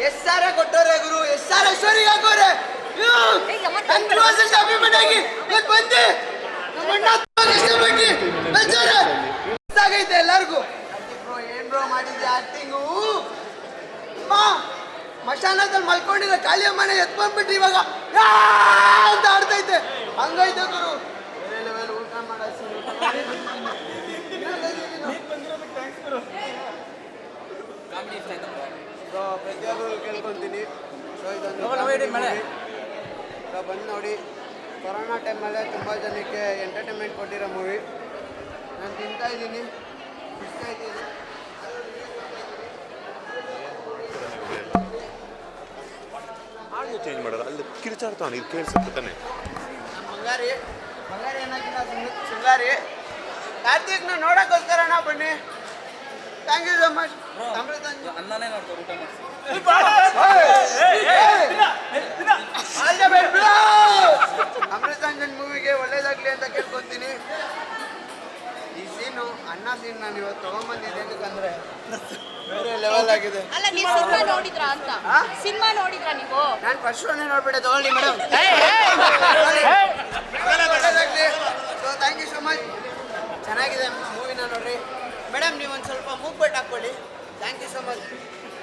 ಎಸ್ಸಾರ ಕೊಟ್ಟವ್ರೆ ಗುರು, ಎಸ್ಸಾರ ಐಶ್ವರ್ಯ ಹಾಕೋರೆ. ಶಾಪಿ ಮನೆಯಾಗಿ ಬಂದೆ ಆಗೈತೆ ಎಲ್ಲರಿಗೂ. ಏನ್ ಬ್ರೋ ಮಾಡಿದ್ಯಾ ಆಕ್ಟಿಂಗು? ಮಶಾನದಲ್ಲಿ ಮಲ್ಕೊಂಡಿರೋ ಕಾಳಿಯ ಮನೆ ಎತ್ಕೊಂಡ್ಬಿಟ್ಟು ಇವಾಗ ಅಂತ ಆಡ್ತೈತೆ. ಹಂಗೈತೆ ಗುರು. ಬೇರೆ ಲೆವೆಲ್ ಊಟ ಪ್ರತಿಯೊಬ್ಬರು ಕೇಳ್ಕೊಂತೀನಿ. ಬಂದು ನೋಡಿ, ಕೊರೋನಾ ಟೈಮಲ್ಲೇ ತುಂಬ ಜನಕ್ಕೆ ಎಂಟರ್ಟೈನ್ಮೆಂಟ್ ಕೊಟ್ಟಿರೋ ಮೂವಿ. ನಾನು ತಿಂತಾ ಇದ್ದೀನಿ, ಇಷ್ಟ ಇದ್ದೀನಿ. ಚೇಂಜ್ ಮಾಡೋದು ಅಲ್ಲಿ ಕಿರ್ಚಾಡ್ತಾನೆ, ಇದು ಕೇಳಿಸುತ್ತೆ ತಾನೆ. ಬಂಗಾರಿ ಏನಾಗಿಲ್ಲ, ಶೃಂಗಾರಿ ಕಾರ್ತಿಕ್ನ ನೋಡೋಕ್ಕೋಸ್ಕರಣ ಬನ್ನಿ. Thank you so much. ಅನ್ನನೇ ನೋಡ್ಕೊ ಊಟ ಅಮೃತಾಂಜನ್ ಮೂವಿಗೆ ಒಳ್ಳೇದಾಗ್ಲಿ ಅಂತ ಕೇಳ್ಕೊತೀನಿ. ಈ ಸೀನು ಅಣ್ಣ ಸೀನ್ ನಾನು ಇವತ್ತು ತಗೊಂಡ್ಬಂದಿದ್ದೆ ಏನಕ್ಕಂದ್ರೆ ಬೇರೆ ಲೆವೆಲ್ ಆಗಿದೆ. ಅಲ್ಲ, ನೀವು ಸಿನಿಮಾ ನೋಡಿದ್ರಾ ಅಂತ? ಸಿನಿಮಾ ನೋಡಿದ್ರಾ ನೀವು? ನಾನು ಫಸ್ಟ್ ಶೋನೇ ನೋಡ್ಬಿಟ್ಟೆ. ತಗೊಳ್ಳಿ madam. So thank you so much. ಚೆನ್ನಾಗಿದೆ ಮೂವಿನ ನೋಡ್ರಿ ಮೇಡಮ್. ನೀವು ಒಂದು ಸ್ವಲ್ಪ ಮೂಗ್ ಬಟ್ ಹಾಕ್ಕೊಳ್ಳಿ. Thank you so much.